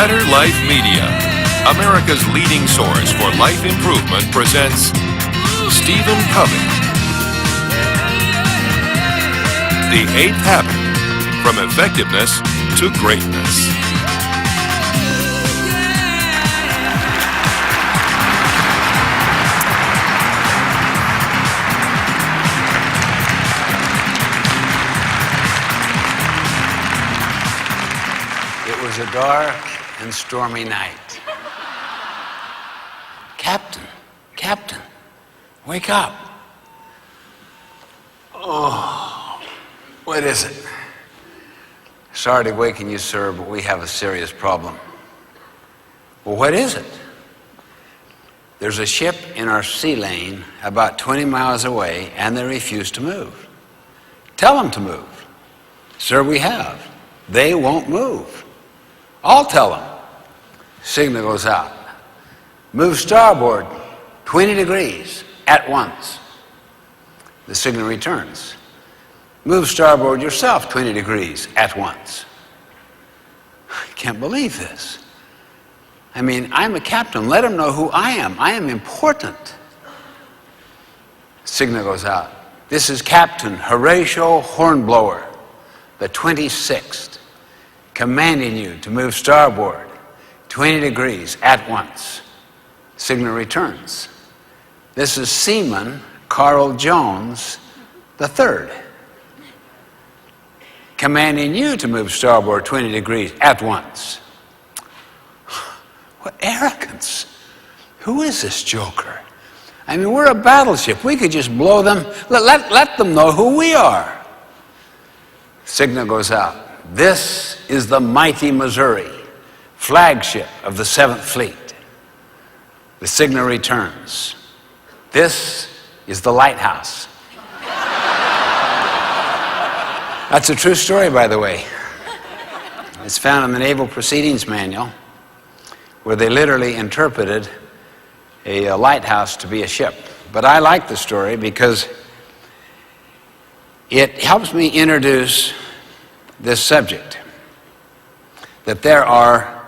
Better Life Media, America's leading source for life improvement, presents Stephen Covey. The Eighth Habit, from effectiveness to greatness. It was a dark and stormy night. Captain, wake up. Oh, what is it? Sorry to waken you, sir, but we have a serious problem. Well, what is it? There's a ship in our sea lane about 20 miles away, and they refuse to move. Tell them to move. Sir, we have. They won't move. I'll tell them. Signal goes out. Move starboard 20 degrees at once. The signal returns. Move starboard yourself 20 degrees at once. I can't believe this. I mean, I'm a captain. Let them know who I am. I am important. Signal goes out. This is Captain Horatio Hornblower, the 26th, commanding you to move starboard 20 degrees at once. Signal returns. This is Seaman Carl Jones, the 3rd, commanding you to move starboard 20 degrees at once. What arrogance. Who is this joker? I mean, we're a battleship. We could just blow them. Let them know who we are. Signal goes out. This is the mighty Missouri, flagship of the 7th Fleet. The signal returns. This is the lighthouse. That's a true story, by the way. It's found in the Naval Proceedings Manual, where they literally interpreted a lighthouse to be a ship. But I like the story because it helps me introduce this subject, that there are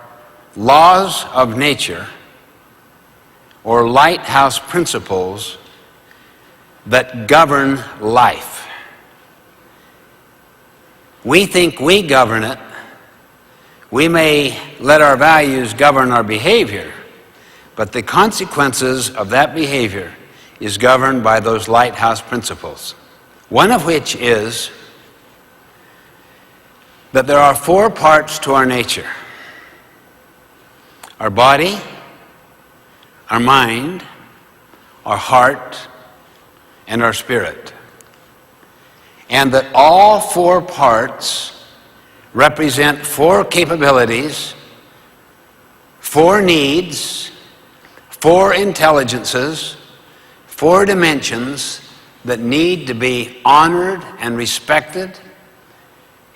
laws of nature or lighthouse principles that govern life. We think we govern it. We may let our values govern our behavior, but the consequences of that behavior is governed by those lighthouse principles. One of which is that there are 4 parts to our nature: our body, our mind, our heart, and our spirit. And that all 4 parts represent 4 capabilities, 4 needs, 4 intelligences, 4 dimensions that need to be honored and respected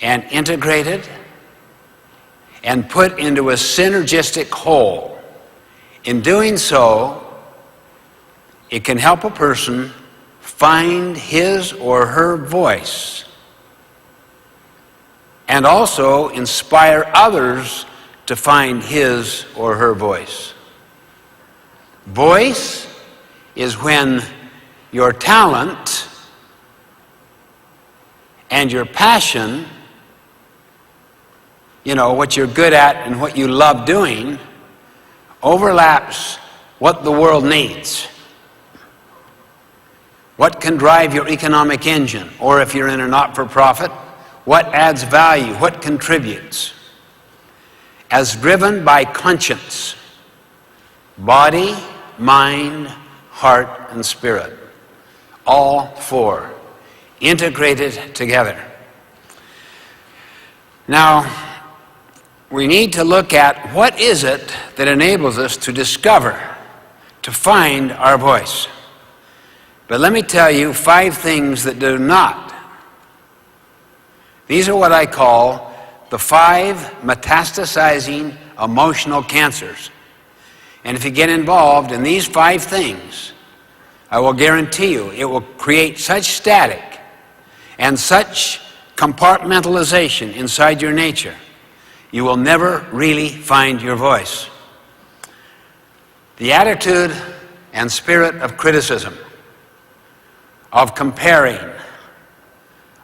and integrated and put into a synergistic whole. In doing so, it can help a person find his or her voice and also inspire others to find his or her voice. Voice is when your talent and your passion, what you're good at and what you love doing, overlaps what the world needs. What can drive your economic engine? Or if you're in a not-for-profit, what adds value? What contributes? As driven by conscience, body, mind, heart, and spirit. All 4 integrated together. Now, we need to look at what is it that enables us to discover, to find our voice. But let me tell you 5 things that do not. These are what I call the 5 metastasizing emotional cancers. And if you get involved in these 5 things, I will guarantee you it will create such static and such compartmentalization inside your nature. you will never really find your voice. The attitude and spirit of criticism, of comparing,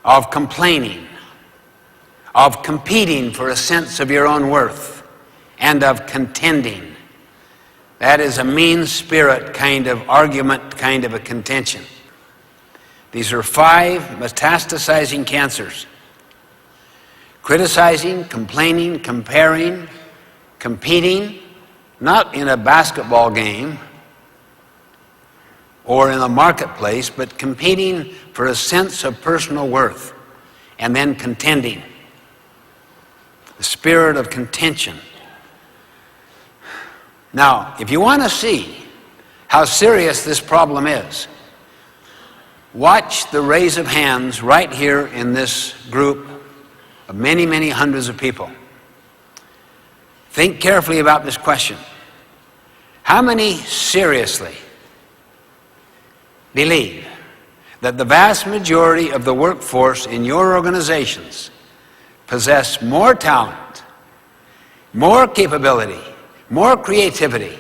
of complaining, of competing for a sense of your own worth, and of contending. That is a mean spirit kind of argument, kind of a contention. These are 5 metastasizing cancers. Criticizing, complaining, comparing, competing, not in a basketball game or in a marketplace, but competing for a sense of personal worth, and then contending. The spirit of contention. Now, if you want to see how serious this problem is, watch the raise of hands right here in this group of many, many hundreds of people. Think carefully about this question. How many seriously believe that the vast majority of the workforce in your organizations possess more talent, more capability, more creativity,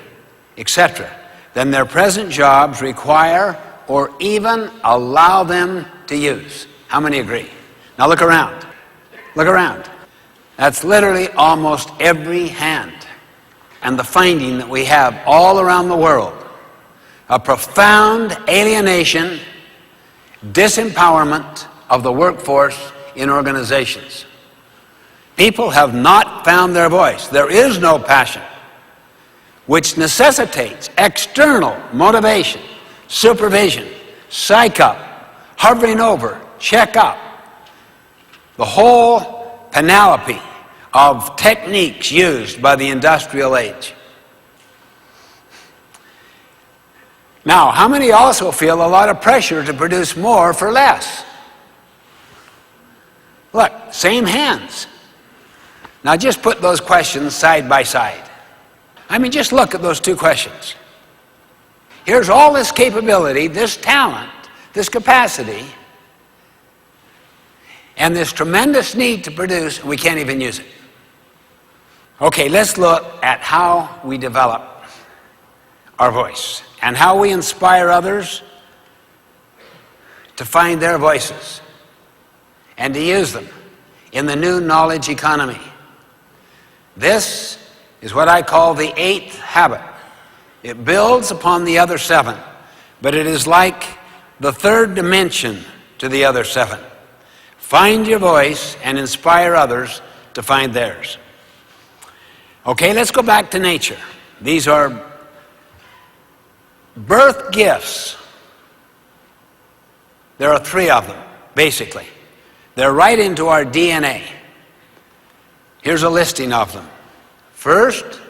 etc., than their present jobs require or even allow them to use? How many agree? Now look around. Look around. That's literally almost every hand. And the finding that we have all around the world, a profound alienation, disempowerment of the workforce in organizations. People have not found their voice. There is no passion, which necessitates external motivation, supervision, psych up, hovering over, check up. The whole panoply of techniques used by the industrial age. Now, how many also feel a lot of pressure to produce more for less? Look, same hands. Now just put those questions side by side. I mean, just look at those 2 questions. Here's all this capability, this talent, this capacity, and this tremendous need to produce, and we can't even use it. Okay, let's look at how we develop our voice and how we inspire others to find their voices and to use them in the new knowledge economy. This is what I call the 8th habit. It builds upon the other 7, but it is like the 3rd dimension to the other 7. Find your voice and inspire others to find theirs. Okay, let's go back to nature. These are birth gifts. There are 3 of them, basically. They're right into our DNA. Here's a listing of them. First,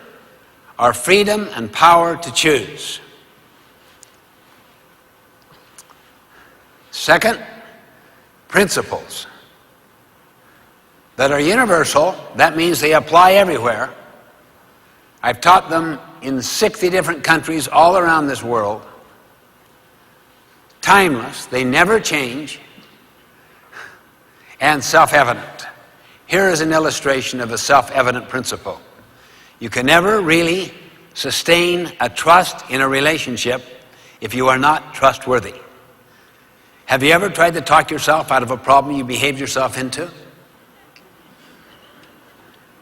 our freedom and power to choose. Second, principles that are universal. That means they apply everywhere. I've taught them in 60 different countries all around this world. Timeless, they never change, and self-evident. Here is an illustration of a self-evident principle. You can never really sustain a trust in a relationship if you are not trustworthy. Have you ever tried to talk yourself out of a problem you behaved yourself into?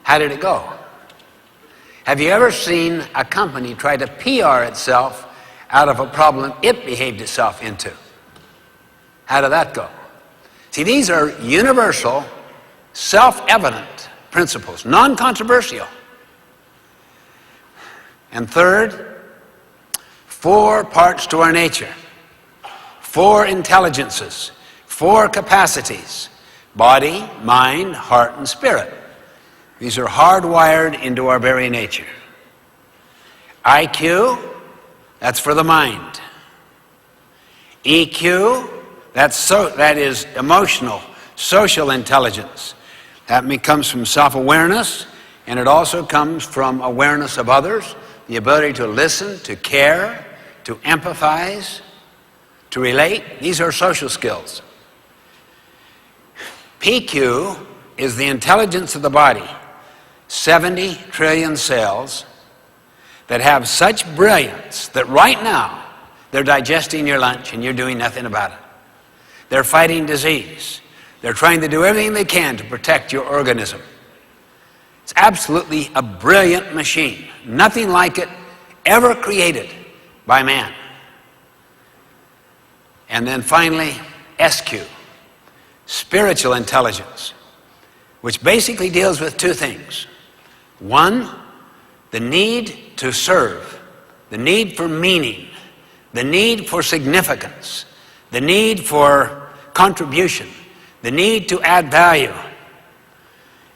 How did it go? Have you ever seen a company try to PR itself out of a problem it behaved itself into? How did that go? See, these are universal, self-evident principles, non-controversial. And third, 4 parts to our nature, 4 intelligences, 4 capacities: body, mind, heart, and spirit. These are hardwired into our very nature. IQ, that's for the mind. EQ, that is emotional, social intelligence. That comes from self-awareness, and it also comes from awareness of others, the ability to listen, to care, to empathize, to relate. These are social skills. PQ is the intelligence of the body. 70 trillion cells that have such brilliance that right now they're digesting your lunch and you're doing nothing about it. They're fighting disease. They're trying to do everything they can to protect your organism. It's absolutely a brilliant machine. Nothing like it ever created by man. And then finally, SQ, spiritual intelligence, which basically deals with two things. One, the need to serve, the need for meaning, the need for significance, the need for contribution, the need to add value.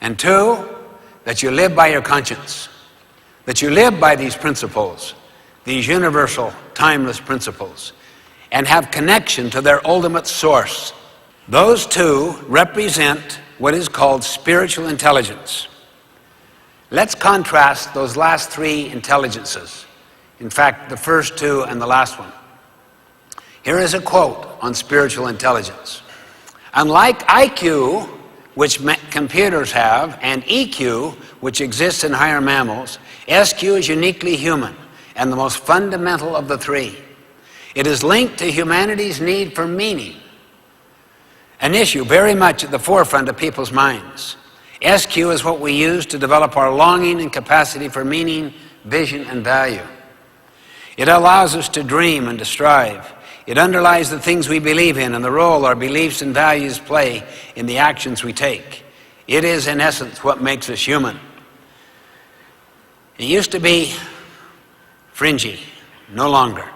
And two, that you live by your conscience, that you live by these principles, these universal, timeless principles, and have connection to their ultimate source. Those two represent what is called spiritual intelligence. Let's contrast those last three intelligences. In fact, the first two and the last one. Here is a quote on spiritual intelligence. Unlike IQ, which computers have, and EQ, which exists in higher mammals, SQ is uniquely human and the most fundamental of the three. It is linked to humanity's need for meaning, an issue very much at the forefront of people's minds. SQ is what we use to develop our longing and capacity for meaning, vision, and value. It allows us to dream and to strive. It underlies the things we believe in and the role our beliefs and values play in the actions we take. It is, in essence, what makes us human. It used to be fringy, no longer.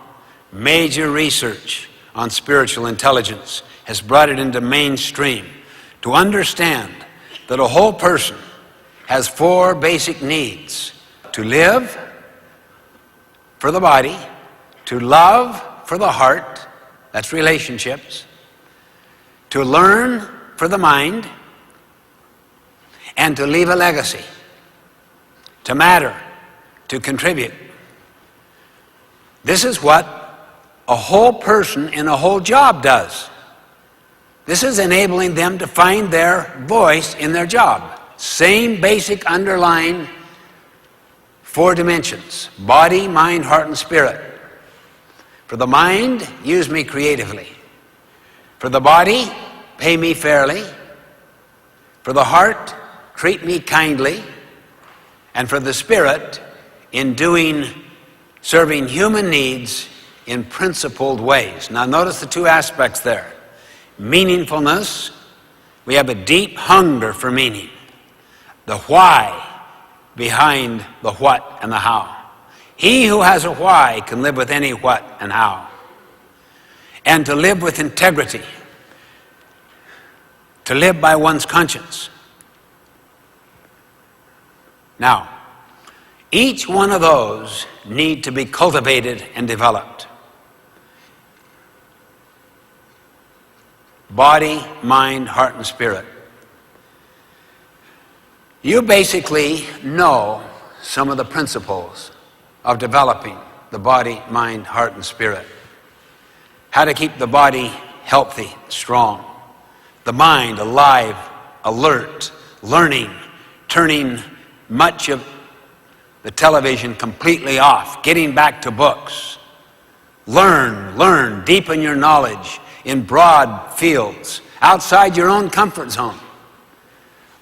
Major research on spiritual intelligence has brought it into mainstream to understand that a whole person has four basic needs: to live for the body, to love for the heart, that's relationships, to learn for the mind, and to leave a legacy, to matter, to contribute. This is what a whole person in a whole job does. This is enabling them to find their voice in their job. Same basic underlying four dimensions: body, mind, heart, and spirit. For the mind, use me creatively. For the body, pay me fairly. For the heart, treat me kindly. And for the spirit, in serving human needs in principled ways. Now notice the two aspects there. Meaningfulness, we have a deep hunger for meaning. The why behind the what and the how. He who has a why can live with any what and how. And to live with integrity, to live by one's conscience. Now, each one of those need to be cultivated and developed. Body, mind, heart, and spirit. You basically know some of the principles of developing the body, mind, heart, and spirit. How to keep the body healthy, strong. The mind alive, alert, learning, turning much of the television completely off, getting back to books. Learn, deepen your knowledge in broad fields, outside your own comfort zone.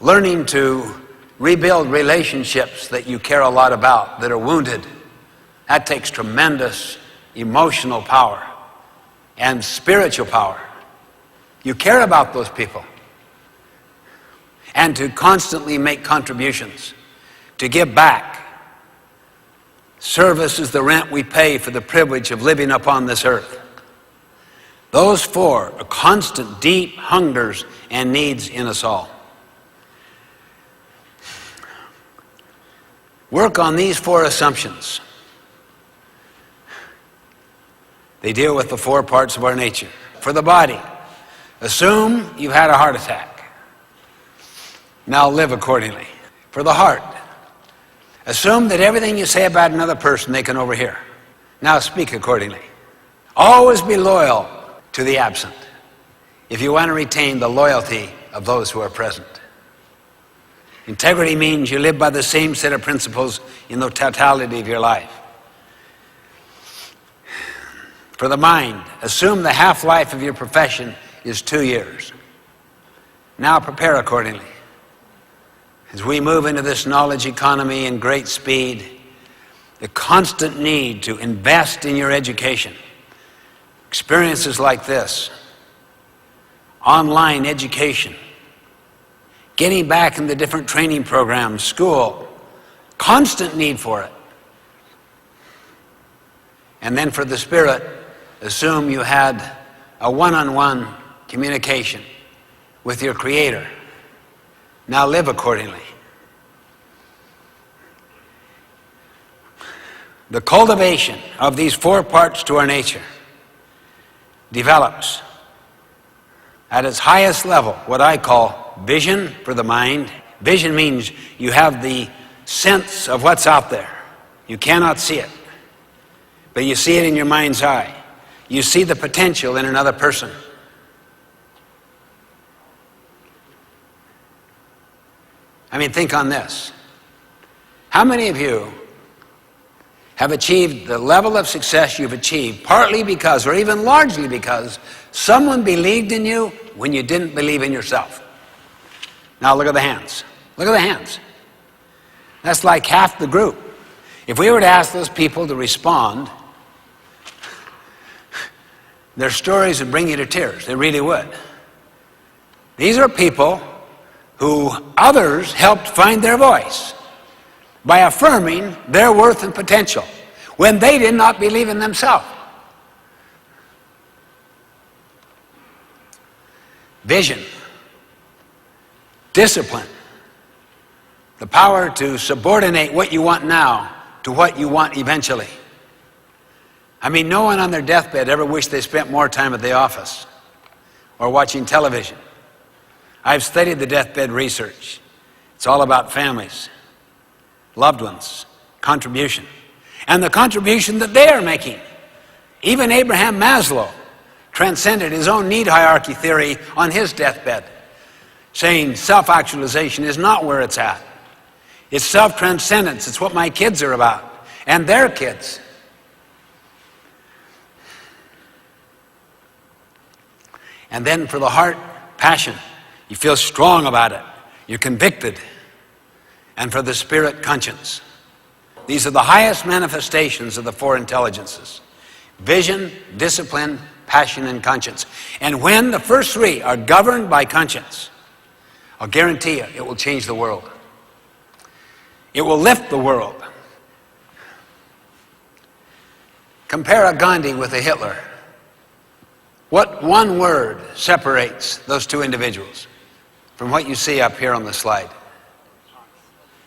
Learning to rebuild relationships that you care a lot about, that are wounded. That takes tremendous emotional power and spiritual power. You care about those people. And to constantly make contributions, to give back. Service is the rent we pay for the privilege of living upon this earth. Those four are constant, deep hungers and needs in us all. Work on these four assumptions. They deal with the four parts of our nature. For the body, assume you've had a heart attack. Now live accordingly. For the heart, assume that everything you say about another person they can overhear. Now speak accordingly. Always be loyal to the absent if you want to retain the loyalty of those who are present. Integrity means you live by the same set of principles in the totality of your life. For the mind, assume the half-life of your profession is 2 years. Now prepare accordingly. As we move into this knowledge economy in great speed, the constant need to invest in your education, experiences like this, online education, getting back in the different training programs, school, constant need for it. And then for the spirit, assume you had a one-on-one communication with your Creator. Now live accordingly. The cultivation of these 4 parts to our nature develops at its highest level what I call vision for the mind. Vision means you have the sense of what's out there. You cannot see it, but you see it in your mind's eye. You see the potential in another person. I mean, think on this. How many of you have achieved the level of success you've achieved partly because, or even largely because, someone believed in you when you didn't believe in yourself? Now look at the hands. Look at the hands. That's like half the group. If we were to ask those people to respond, their stories would bring you to tears. They really would. These are people who others helped find their voice by affirming their worth and potential when they did not believe in themselves. Vision, discipline, the power to subordinate what you want now to what you want eventually. I mean, no one on their deathbed ever wished they spent more time at the office or watching television. I've studied the deathbed research. It's all about families, loved ones, contribution, and the contribution that they are making. Even Abraham Maslow transcended his own need hierarchy theory on his deathbed, saying self-actualization is not where it's at. It's self-transcendence. It's what my kids are about, and their kids. And then for the heart, passion. You feel strong about it. You're convicted. And for the spirit, conscience. These are the highest manifestations of the 4 intelligences: vision, discipline, passion, and conscience. And when the first 3 are governed by conscience, I'll guarantee you it will change the world. It will lift the world. Compare a Gandhi with a Hitler. What one word separates those 2 individuals from what you see up here on the slide?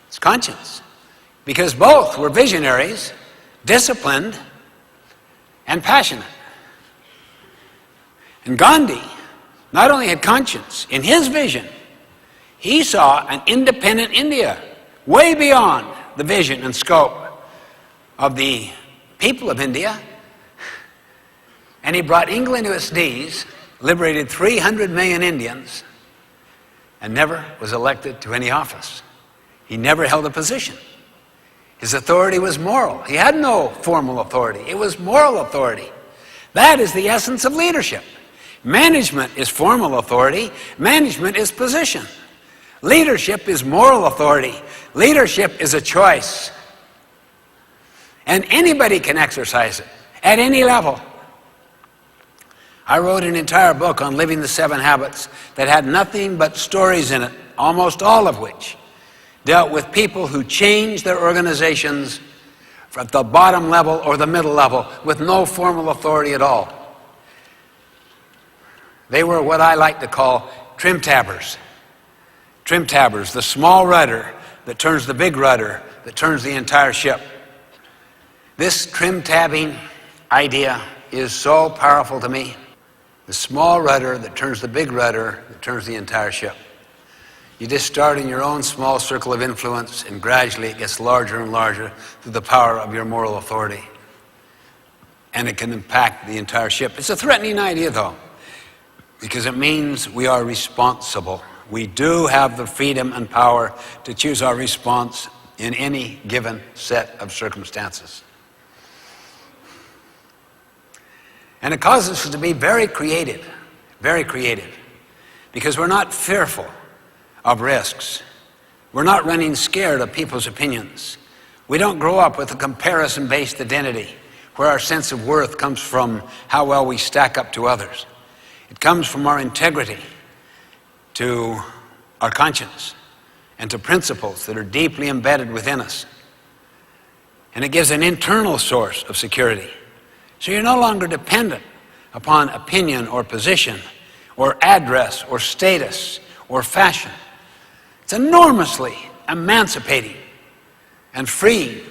It's conscience. Because both were visionaries, disciplined, and passionate. And Gandhi not only had conscience, in his vision, he saw an independent India, way beyond the vision and scope of the people of India. And he brought England to its knees, liberated 300 million Indians, and never was elected to any office. He never held a position. His authority was moral. He had no formal authority. It was moral authority. That is the essence of leadership. Management is formal authority. Management is position. Leadership is moral authority. Leadership is a choice. And anybody can exercise it at any level. I wrote an entire book on living the 7 habits that had nothing but stories in it, almost all of which dealt with people who changed their organizations at the bottom level or the middle level with no formal authority at all. They were what I like to call trim tabbers. Trim tabbers, the small rudder that turns the big rudder that turns the entire ship. This trim tabbing idea is so powerful to me. The small rudder that turns the big rudder that turns the entire ship. You just start in your own small circle of influence, and gradually it gets larger and larger through the power of your moral authority. And it can impact the entire ship. It's a threatening idea, though, because it means we are responsible. We do have the freedom and power to choose our response in any given set of circumstances. And it causes us to be very creative, because we're not fearful of risks. We're not running scared of people's opinions. We don't grow up with a comparison-based identity where our sense of worth comes from how well we stack up to others. It comes from our integrity to our conscience and to principles that are deeply embedded within us. And it gives an internal source of security. So you're no longer dependent upon opinion or position or address or status or fashion. It's enormously emancipating and free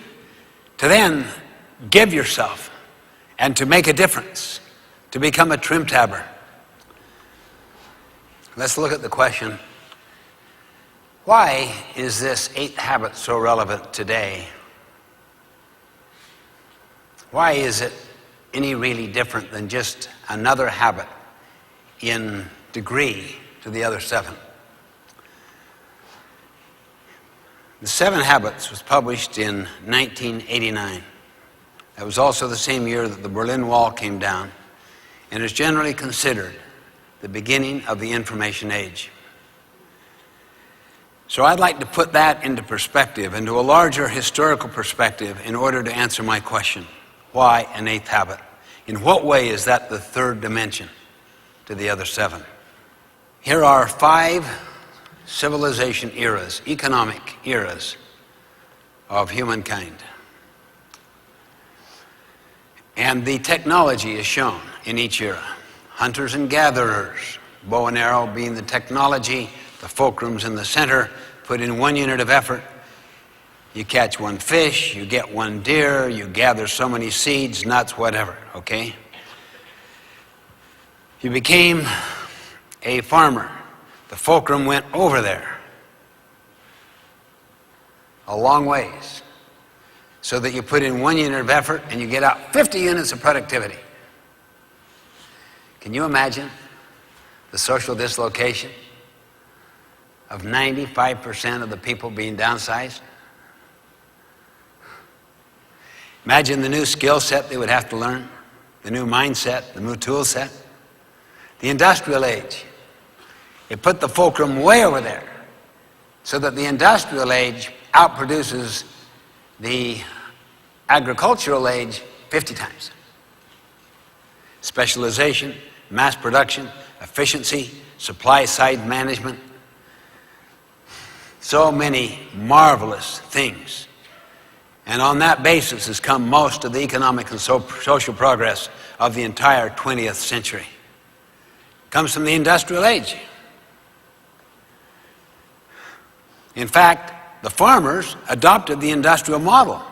to then give yourself and to make a difference, to become a trim-tabber. Let's look at the question, why is this 8th habit so relevant today? Why is it any really different than just another habit in degree to the other 7? The 7 Habits was published in 1989. That was also the same year that the Berlin Wall came down, and is generally considered the beginning of the information age. So I'd like to put that into perspective, into a larger historical perspective, in order to answer my question, why an 8th habit? In what way is that the 3rd dimension to the other 7? Here are 5 civilization eras, economic eras of humankind. And the technology is shown in each era. Hunters and gatherers, bow and arrow being the technology, the fulcrum's in the center, put in 1 unit of effort. You catch 1 fish, you get 1 deer, you gather so many seeds, nuts, whatever, okay? You became a farmer. The fulcrum went over there a long ways so that you put in 1 unit of effort and you get out 50 units of productivity. Can you imagine the social dislocation of 95% of the people being downsized? Imagine the new skill set they would have to learn, the new mindset, the new tool set. The industrial age, it put the fulcrum way over there so that the industrial age outproduces the agricultural age 50 times. Specialization, mass production, efficiency, supply side management. So many marvelous things. And on that basis has come most of the economic and social progress of the entire 20th century. It comes from the industrial age. In fact, the farmers adopted the industrial model.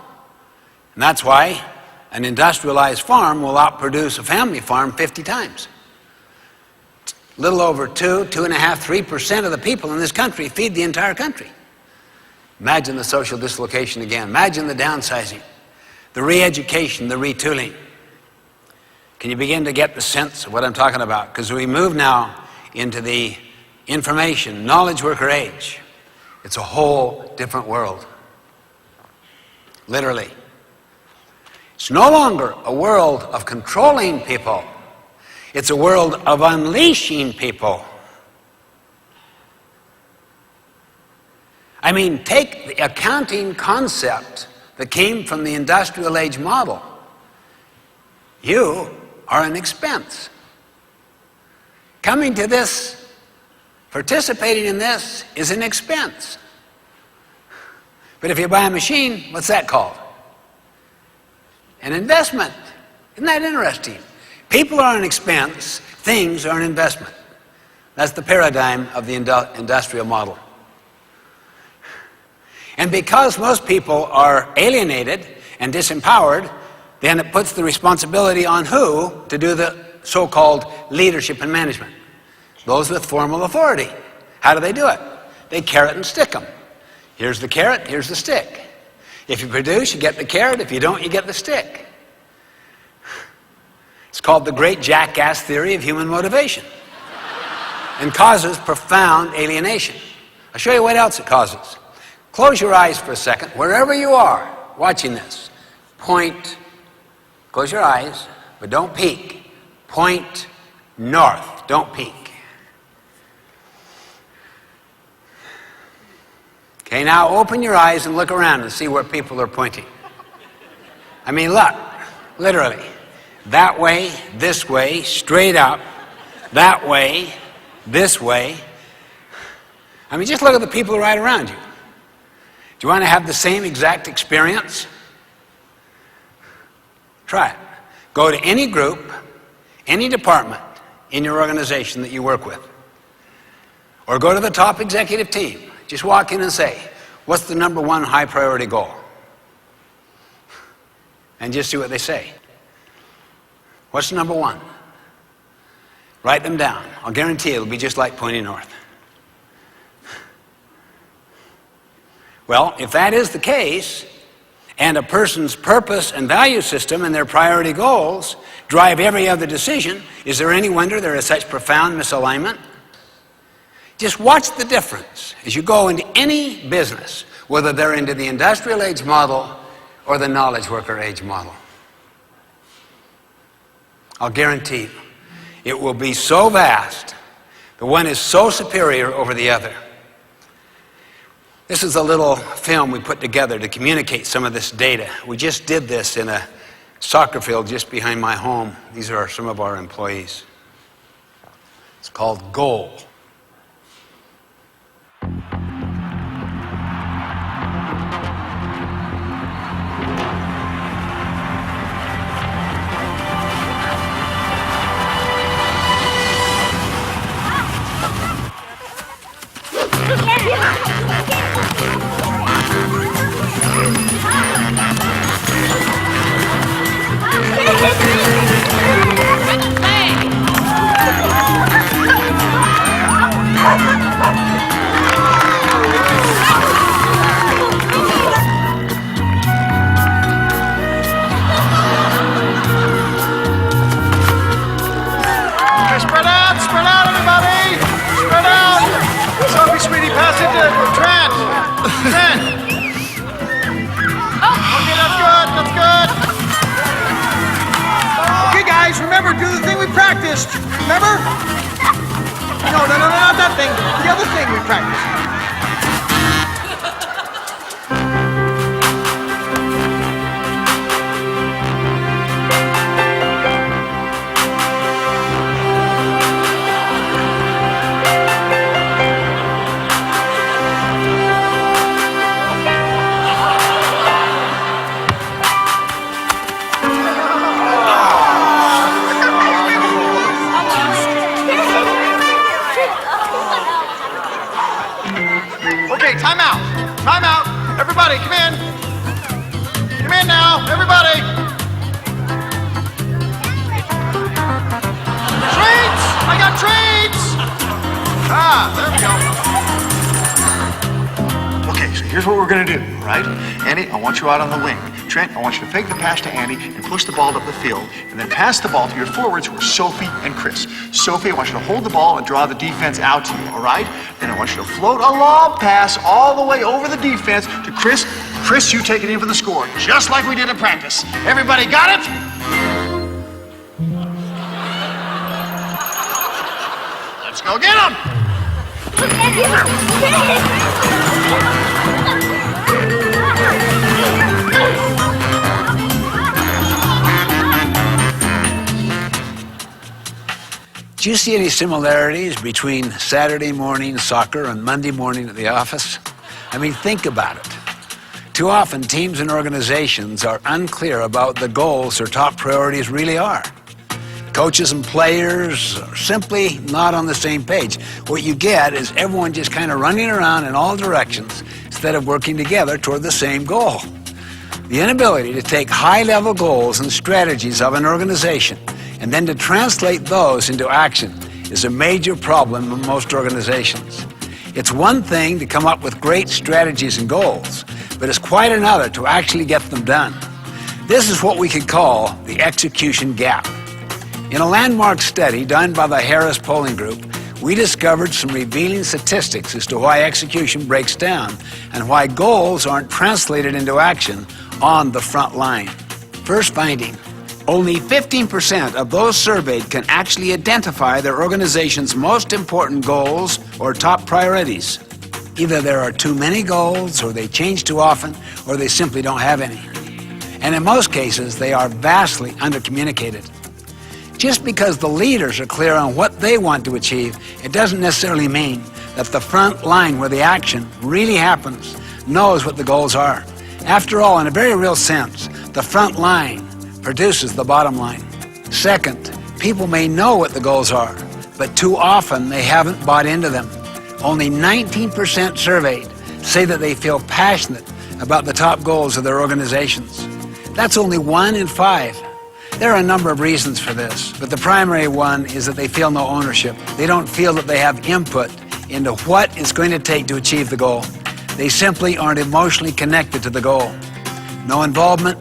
And that's why an industrialized farm will outproduce a family farm 50 times. A little over 2.5%, 3% of the people in this country feed the entire country. Imagine the social dislocation again. Imagine the downsizing, the re-education, the retooling. Can you begin to get the sense of what I'm talking about? Because we move now into the information, knowledge worker age. It's a whole different world. Literally. It's no longer a world of controlling people. It's a world of unleashing people. I mean, take the accounting concept that came from the industrial age model. You are an expense. Coming to this, participating in this, is an expense. But if you buy a machine, what's that called? An investment. Isn't that interesting? People are an expense, things are an investment. That's the paradigm of the industrial model. And because most people are alienated and disempowered, then it puts the responsibility on who to do the so-called leadership and management? Those with formal authority. How do they do it? They carrot and stick them. Here's the carrot, here's the stick. If you produce, you get the carrot. If you don't, you get the stick. It's called the great jackass theory of human motivation. and causes profound alienation. I'll show you what else it causes. Close your eyes for a second, wherever you are watching this. Point, close your eyes, but don't peek. Point north, don't peek. Okay, now open your eyes and look around and see where people are pointing. I mean, look, literally. That way, this way, straight up, that way, this way. I mean, just look at the people right around you. Do you want to have the same exact experience? Try it. Go to any group, any department in your organization that you work with. Or go to the top executive team. Just walk in and say, what's the number one high priority goal? And just see what they say. What's number one? Write them down. I'll guarantee it'll be just like pointing north. Well, if that is the case, and a person's purpose and value system and their priority goals drive every other decision, is there any wonder there is such profound misalignment? Just watch the difference as you go into any business, whether they're into the industrial age model or the knowledge worker age model. I'll guarantee you, it will be so vast. The one is so superior over the other. This is a little film we put together to communicate some of this data. We just did this in a soccer field just behind my home. These are some of our employees. It's called Goal. Spread out, everybody! Spread out! Sophie, sweetie, pass it to Trent! Trent! Okay, that's good. Okay, guys, remember, do the thing we practiced. Remember? No, not that thing. The other thing we practiced. Time out! Everybody, come in! Come in now, everybody! Treats! I got treats! There we go. Okay, so here's what we're gonna do, all right? Andy, I want you out on the wing. Trent, I want you to fake the pass to Andy and push the ball up the field, and then pass the ball to your forwards who are Sophie and Chris. Sophie, I want you to hold the ball and draw the defense out to you, all right? Then I want you to float a lob pass all the way over the defense to Chris. Chris, you take it in for the score, just like we did in practice. Everybody got it? Let's go get him! Do you see any similarities between Saturday morning soccer and Monday morning at the office? I mean, think about it. Too often, teams and organizations are unclear about the goals their top priorities really are. Coaches and players are simply not on the same page. What you get is everyone just kind of running around in all directions instead of working together toward the same goal. The inability to take high-level goals and strategies of an organization and then to translate those into action is a major problem in most organizations. It's one thing to come up with great strategies and goals, but it's quite another to actually get them done. This is what we could call the execution gap. In a landmark study done by the Harris Polling Group, we discovered some revealing statistics as to why execution breaks down and why goals aren't translated into action on the front line. First finding, only 15% of those surveyed can actually identify their organization's most important goals or top priorities. Either there are too many goals, or they change too often, or they simply don't have any. And in most cases, they are vastly undercommunicated. Just because the leaders are clear on what they want to achieve, it doesn't necessarily mean that the front line where the action really happens knows what the goals are. After all, in a very real sense, the front line produces the bottom line. Second, people may know what the goals are, but too often they haven't bought into them. Only 19% surveyed say that they feel passionate about the top goals of their organizations. That's only 1 in 5. There are a number of reasons for this, but the primary one is that they feel no ownership. They don't feel that they have input into what it's going to take to achieve the goal. They simply aren't emotionally connected to the goal. No involvement,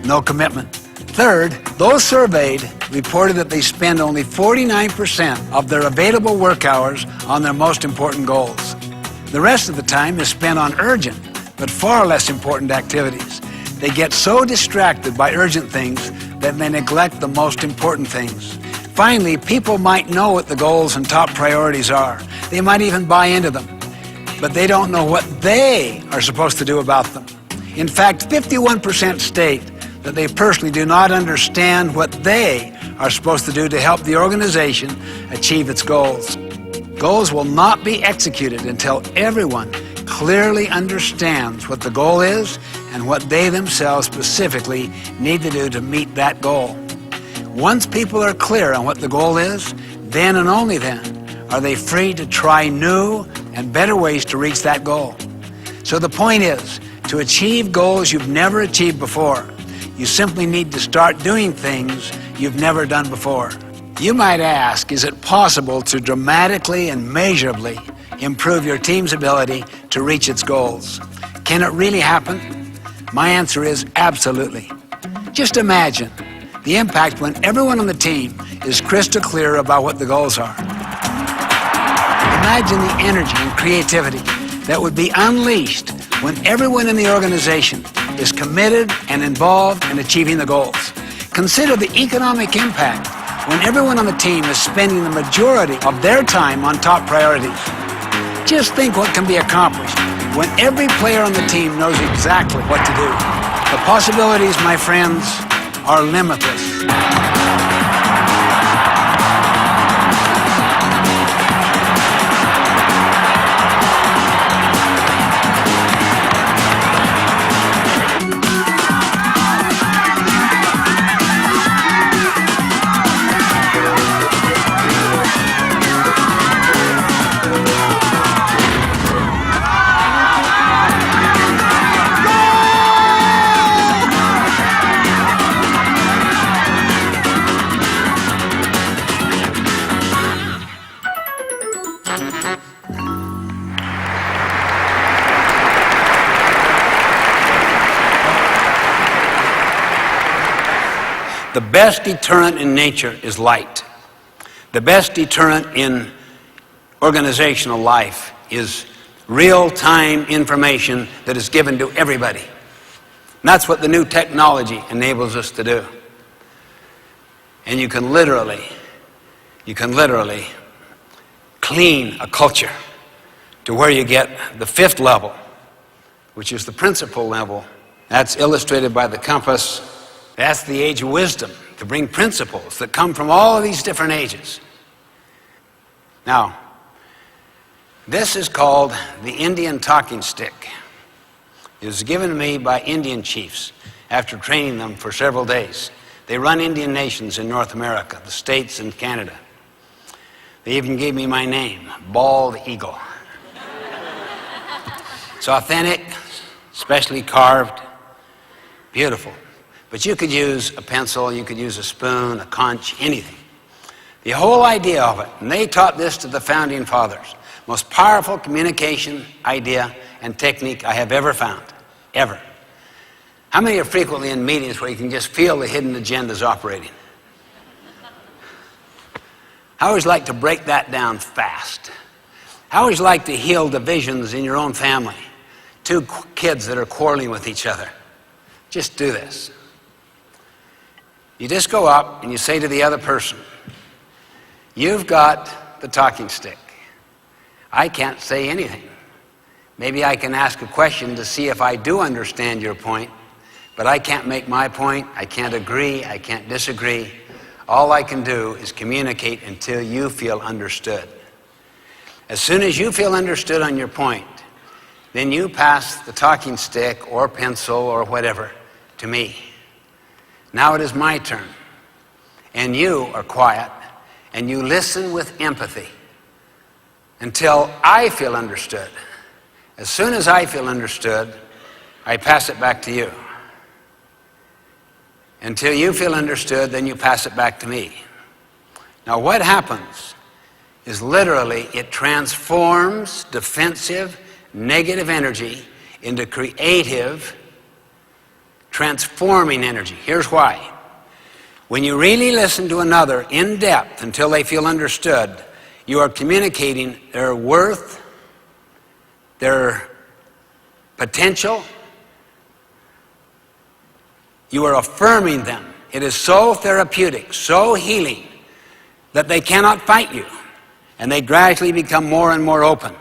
no commitment. Third, those surveyed reported that they spend only 49% of their available work hours on their most important goals. The rest of the time is spent on urgent, but far less important activities. They get so distracted by urgent things that they neglect the most important things. Finally, people might know what the goals and top priorities are. They might even buy into them, but they don't know what they are supposed to do about them. In fact, 51% state that they personally do not understand what they are supposed to do to help the organization achieve its goals. Goals will not be executed until everyone clearly understands what the goal is and what they themselves specifically need to do to meet that goal. Once people are clear on what the goal is, then and only then are they free to try new and better ways to reach that goal. So the point is, to achieve goals you've never achieved before, you simply need to start doing things you've never done before. You might ask, is it possible to dramatically and measurably improve your team's ability to reach its goals? Can it really happen? My answer is absolutely. Just imagine the impact when everyone on the team is crystal clear about what the goals are. Imagine the energy and creativity that would be unleashed when everyone in the organization is committed and involved in achieving the goals. Consider the economic impact when everyone on the team is spending the majority of their time on top priorities. Just think what can be accomplished when every player on the team knows exactly what to do. The possibilities, my friends, are limitless. The best deterrent in nature is light. The best deterrent in organizational life is real-time information that is given to everybody. And that's what the new technology enables us to do. And you can literally clean a culture to where you get the 5th level, which is the principal level. That's illustrated by the compass. That's the age of wisdom, to bring principles that come from all of these different ages. Now, this is called the Indian talking stick. It was given to me by Indian chiefs after training them for several days. They run Indian nations in North America, the States and Canada. They even gave me my name, Bald Eagle. It's authentic, specially carved, beautiful. But you could use a pencil, you could use a spoon, a conch, anything. The whole idea of it, and they taught this to the founding fathers, most powerful communication idea and technique I have ever found, ever. How many are frequently in meetings where you can just feel the hidden agendas operating? How would you like to break that down fast? How would you like to heal divisions in your own family? Two kids that are quarreling with each other. Just do this. You just go up and you say to the other person, you've got the talking stick. I can't say anything. Maybe I can ask a question to see if I do understand your point, but I can't make my point. I can't agree. I can't disagree. All I can do is communicate until you feel understood. As soon as you feel understood on your point, then you pass the talking stick or pencil or whatever to me. Now it is my turn. And you are quiet and you listen with empathy until I feel understood. As soon as I feel understood, I pass it back to you. Until you feel understood, then you pass it back to me. Now what happens is literally it transforms defensive, negative energy into creative, transforming energy. Here's why. When you really listen to another in depth until they feel understood, you are communicating their worth, their potential. You are affirming them. It is so therapeutic, so healing, that they cannot fight you. And they gradually become more and more open.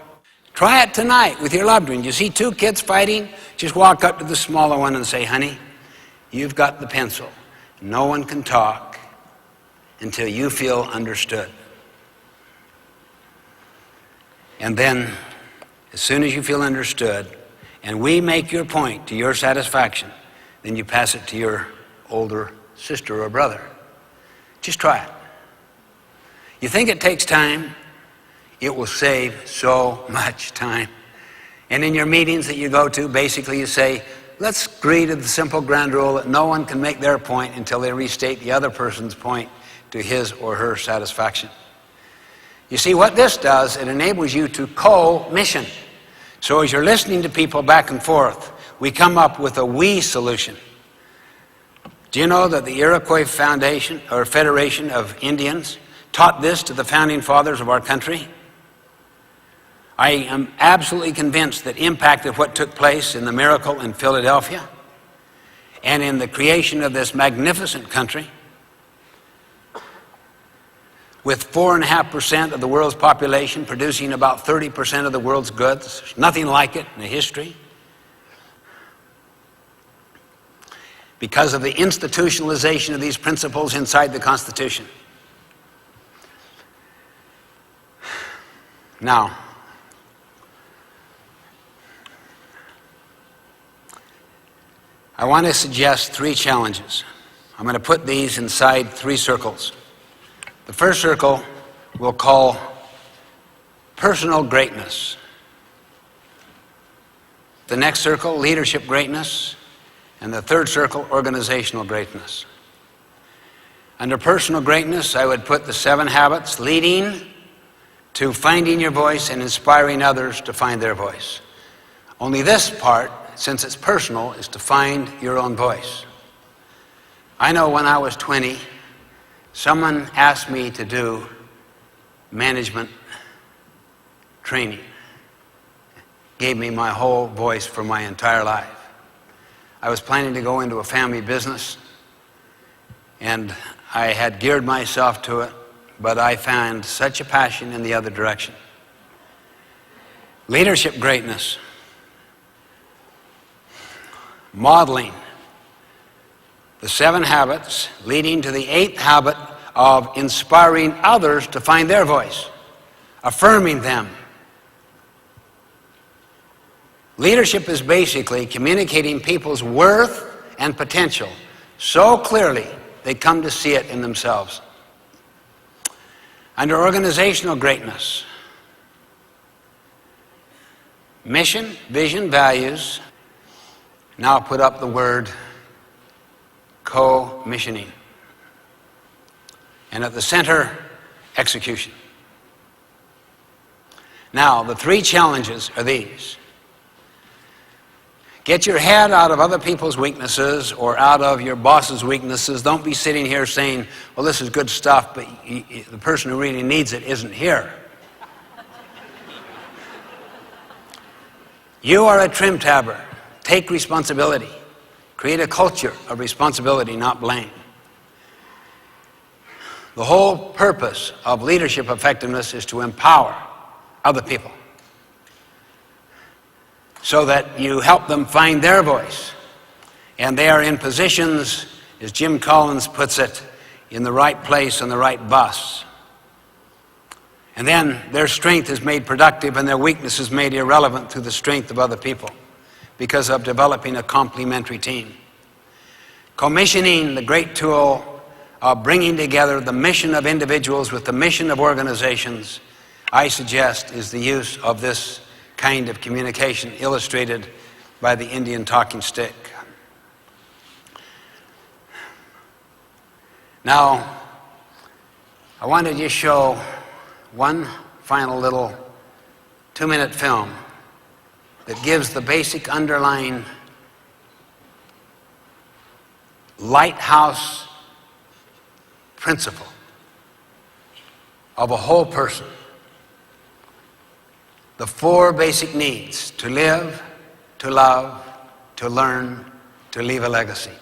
Try it tonight with your loved one. You see two kids fighting? Just walk up to the smaller one and say, honey, you've got the pencil. No one can talk until you feel understood. And then, as soon as you feel understood, and we make your point to your satisfaction, then you pass it to your older sister or brother. Just try it. You think it takes time? It will save so much time. And in your meetings that you go to, basically you say, let's agree to the simple ground rule that no one can make their point until they restate the other person's point to his or her satisfaction. You see, what this does, it enables you to co-mission. So as you're listening to people back and forth, we come up with a we solution. Do you know that the Iroquois Foundation, or Federation of Indians, taught this to the founding fathers of our country? I am absolutely convinced that impacted what took place in the miracle in Philadelphia and in the creation of this magnificent country with 4.5% of the world's population producing about 30% of the world's goods. There's nothing like it in the history. Because of the institutionalization of these principles inside the Constitution. Now, I want to suggest 3 challenges. I'm going to put these inside 3 circles. The first circle we'll call personal greatness. The next circle, leadership greatness. And the third circle, organizational greatness. Under personal greatness, I would put the 7 habits leading to finding your voice and inspiring others to find their voice. Only this part, since it's personal, is to find your own voice. I know when I was 20, someone asked me to do management training. Gave me my whole voice for my entire life. I was planning to go into a family business, and I had geared myself to it, but I found such a passion in the other direction. Leadership greatness. Modeling the 7 habits leading to the 8th habit of inspiring others to find their voice, affirming them. Leadership is basically communicating people's worth and potential so clearly they come to see it in themselves. Under organizational greatness, mission, vision, values. Now I'll put up the word co-missioning. And at the center, execution. Now, the 3 challenges are these. Get your head out of other people's weaknesses or out of your boss's weaknesses. Don't be sitting here saying, well, this is good stuff, but the person who really needs it isn't here. You are a trim tabber. Take responsibility. Create a culture of responsibility, not blame. The whole purpose of leadership effectiveness is to empower other people so that you help them find their voice. And they are in positions, as Jim Collins puts it, in the right place on the right bus. And then their strength is made productive and their weakness is made irrelevant through the strength of other people because of developing a complementary team. Commissioning, the great tool of bringing together the mission of individuals with the mission of organizations, I suggest, is the use of this kind of communication illustrated by the Indian talking stick. Now, I wanted to show one final little 2-minute film that gives the basic underlying lighthouse principle of a whole person. The 4 basic needs: to live, to love, to learn, to leave a legacy.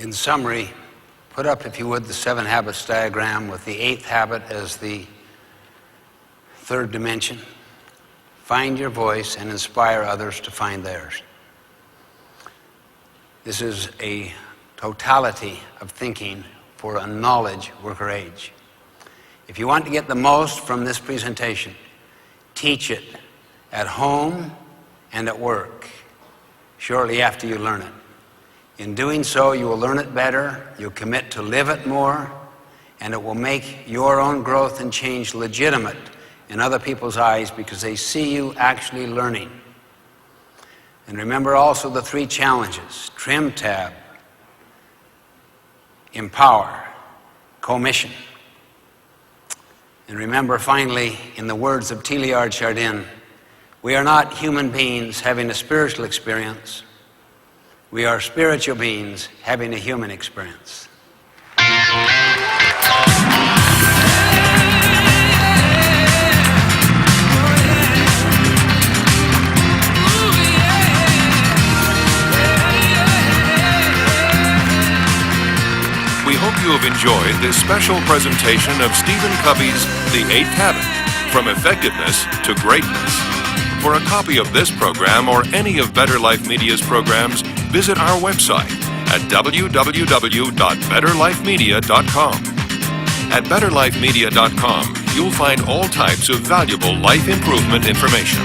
In summary, put up, if you would, the 7 habits diagram with the 8th habit as the 3rd dimension. Find your voice and inspire others to find theirs. This is a totality of thinking for a knowledge worker age. If you want to get the most from this presentation, teach it at home and at work shortly after you learn it. In doing so, you will learn it better, you'll commit to live it more, and it will make your own growth and change legitimate in other people's eyes because they see you actually learning. And remember also the 3 challenges: trim tab, empower, commission. And remember finally, in the words of Teilhard Chardin, We are not human beings having a spiritual experience. We are spiritual beings having a human experience. We hope you have enjoyed this special presentation of Stephen Covey's The Eighth Habit, From Effectiveness to Greatness. For a copy of this program or any of Better Life Media's programs, visit our website at www.betterlifemedia.com. At betterlifemedia.com, you'll find all types of valuable life improvement information.